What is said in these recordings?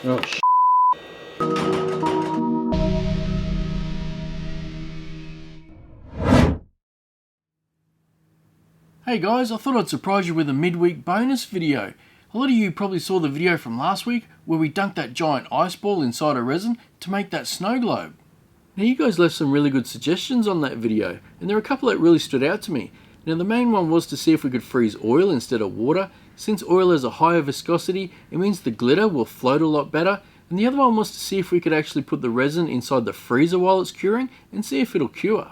Oh, sh**. Hey guys, I thought I'd surprise you with a midweek bonus video. A lot of you probably saw the video from last week where we dunked that giant ice ball inside a resin to make that snow globe. Now you guys left some really good suggestions on that video, and there are a couple that really stood out to me. Now the main one was to see if we could freeze oil instead of water. Since oil has a higher viscosity, it means the glitter will float a lot better. And the other one was to see if we could actually put the resin inside the freezer while it's curing and see if it'll cure.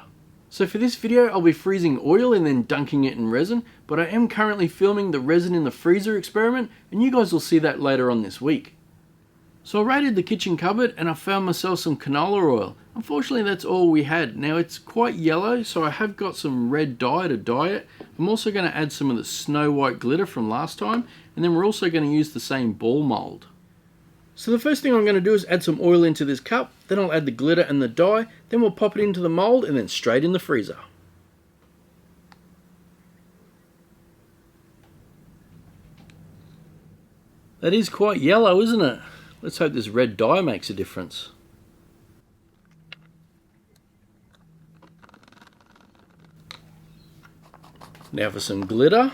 So for this video I'll be freezing oil and then dunking it in resin, but I am currently filming the resin in the freezer experiment, and you guys will see that later on this week. So I raided the kitchen cupboard and I found myself some canola oil. Unfortunately that's all we had. Now it's quite yellow, so I have got some red dye to dye it. I'm also going to add some of the snow white glitter from last time, and then we're also going to use the same ball mold. So the first thing I'm going to do is add some oil into this cup, then I'll add the glitter and the dye, then we'll pop it into the mold and then straight in the freezer. That is quite yellow, isn't it? Let's hope this red dye makes a difference. Now for some glitter.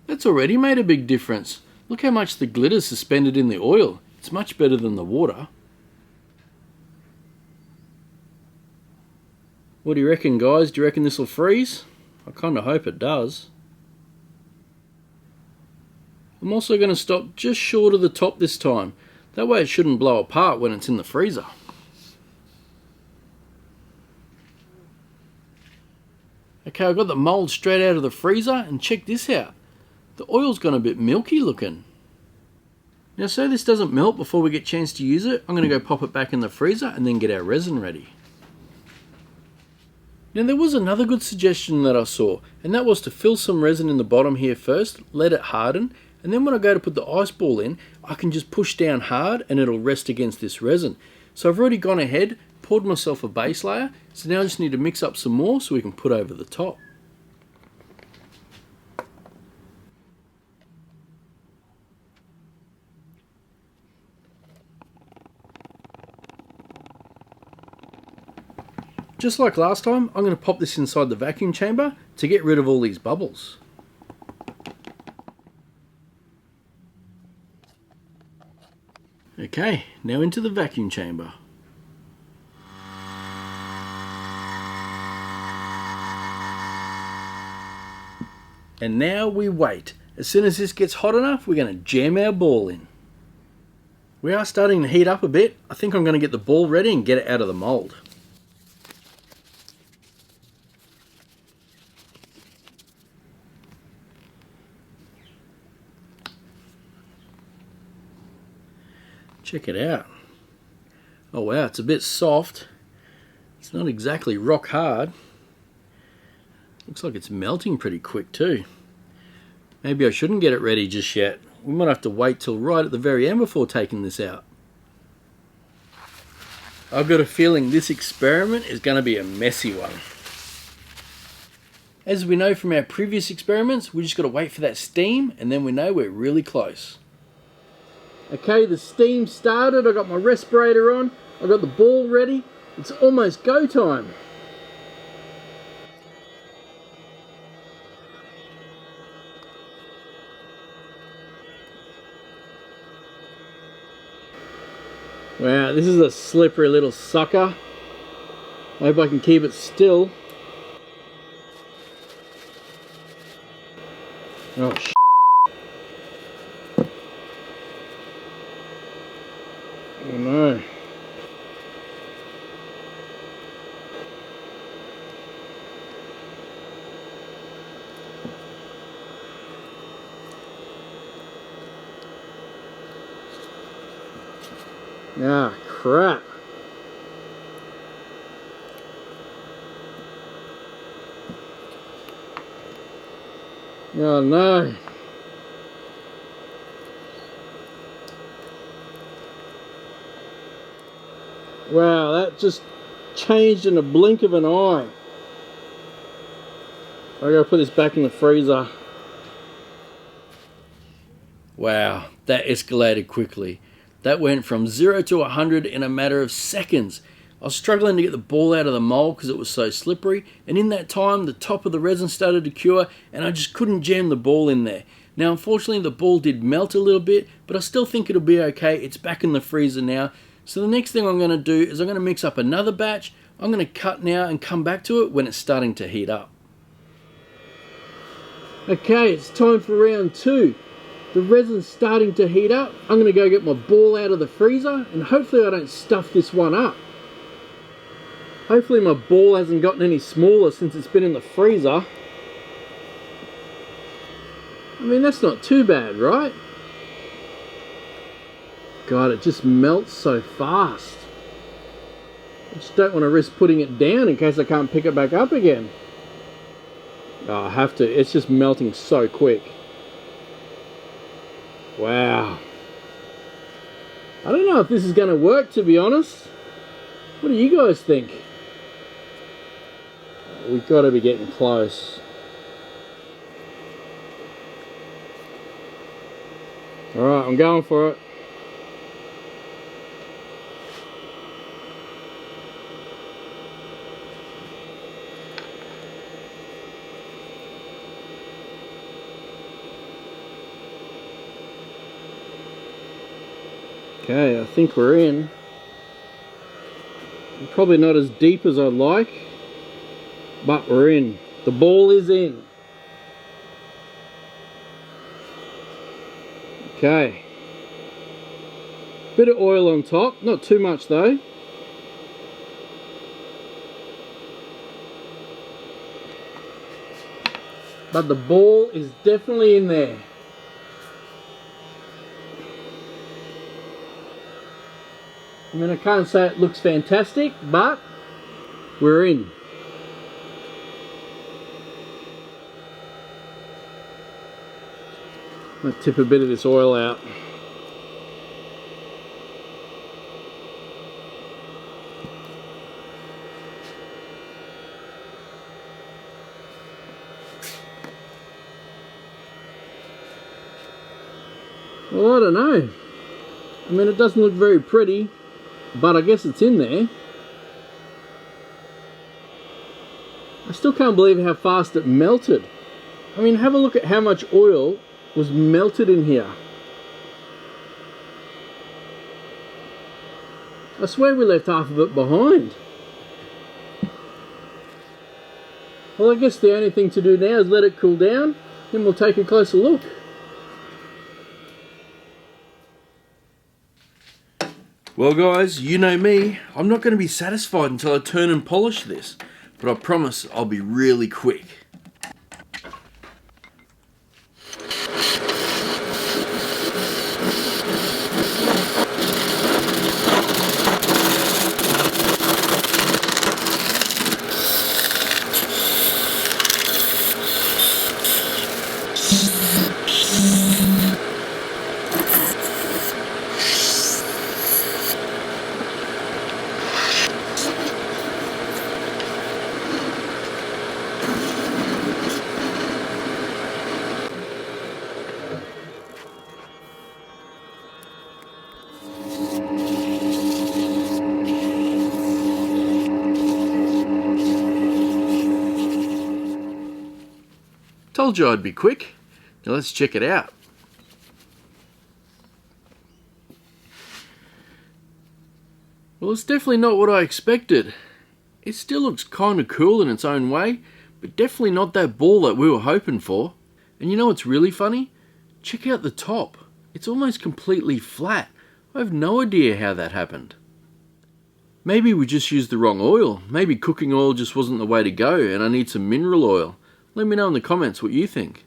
That's already made a big difference. Look how much the glitter's suspended in the oil. It's much better than the water. What do you reckon, guys? Do you reckon this will freeze? I kind of hope it does. I'm also going to stop just short of the top this time. That way it shouldn't blow apart when it's in the freezer. Okay, I've got the mold straight out of the freezer, and check this out. The oil's gone a bit milky looking. Now so this doesn't melt before we get a chance to use it, I'm going to go pop it back in the freezer and then get our resin ready. Now there was another good suggestion that I saw, and that was to fill some resin in the bottom here first, let it harden, and then when I go to put the ice ball in, I can just push down hard and it'll rest against this resin. So I've already gone ahead, poured myself a base layer, so now I just need to mix up some more so we can put over the top. Just like last time, I'm going to pop this inside the vacuum chamber to get rid of all these bubbles. Okay, now into the vacuum chamber. And now we wait. As soon as this gets hot enough, we're going to jam our ball in. We are starting to heat up a bit. I think I'm going to get the ball ready and get it out of the mold. Check it out. Oh wow, it's a bit soft. It's not exactly rock hard. Looks like it's melting pretty quick too. Maybe I shouldn't get it ready just yet. We might have to wait till right at the very end before taking this out. I've got a feeling this experiment is going to be a messy one. As we know from our previous experiments, we just got to wait for that steam and then we know we're really close. Okay, the steam started, I got my respirator on, I got the ball ready, it's almost go time. Wow, this is a slippery little sucker. I hope I can keep it still. Oh sh**. Oh no. Ah, crap. Oh no. Wow, that just changed in a blink of an eye. I gotta put this back in the freezer. Wow, that escalated quickly. That went from 0 to 100 in a matter of seconds. I was struggling to get the ball out of the mold because it was so slippery, and in that time the top of the resin started to cure and I just couldn't jam the ball in there. Now unfortunately the ball did melt a little bit, but I still think it'll be okay. It's back in the freezer now. So the next thing I'm going to do is I'm going to mix up another batch. I'm going to cut now and come back to it when it's starting to heat up. Okay, it's time for round 2. The resin's starting to heat up. I'm going to go get my ball out of the freezer and hopefully I don't stuff this one up. Hopefully my ball hasn't gotten any smaller since it's been in the freezer. I mean, that's not too bad, right? God, it just melts so fast. I just don't want to risk putting it down in case I can't pick it back up again. Oh, I have to. It's just melting so quick. Wow. I don't know if this is going to work, to be honest. What do you guys think? We've got to be getting close. Alright, I'm going for it. Okay, I think we're in. Probably not as deep as I'd like, but we're in. The ball is in. Okay. Bit of oil on top, not too much though. But the ball is definitely in there. I mean, I can't say it looks fantastic, but we're in. I'm going to tip a bit of this oil out. Well, I don't know. I mean, it doesn't look very pretty, but I guess it's in there. I still can't believe how fast it melted. I mean, have a look at how much oil was melted in here. I swear we left half of it behind. Well, I guess the only thing to do now is let it cool down, then we'll take a closer look. Well guys, you know me, I'm not going to be satisfied until I turn and polish this, but I promise I'll be really quick. Told you I'd be quick. Now let's check it out. Well, it's definitely not what I expected. It still looks kind of cool in its own way, but definitely not that ball that we were hoping for. And you know what's really funny? Check out the top. It's almost completely flat. I have no idea how that happened. Maybe we just used the wrong oil. Maybe cooking oil just wasn't the way to go and I need some mineral oil. Let me know in the comments what you think.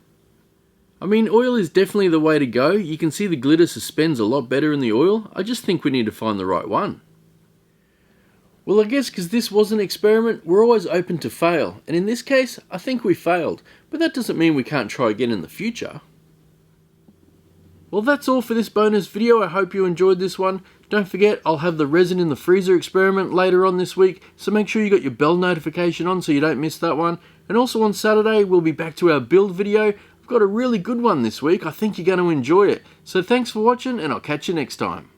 I mean, oil is definitely the way to go. You can see the glitter suspends a lot better in the oil. I just think we need to find the right one. Well, I guess because this was an experiment, we're always open to fail. And in this case, I think we failed. But that doesn't mean we can't try again in the future. Well, that's all for this bonus video. I hope you enjoyed this one. Don't forget, I'll have the resin in the freezer experiment later on this week. So make sure you got your bell notification on so you don't miss that one. And also on Saturday, we'll be back to our build video. We've got a really good one this week. I think you're going to enjoy it. So thanks for watching, and I'll catch you next time.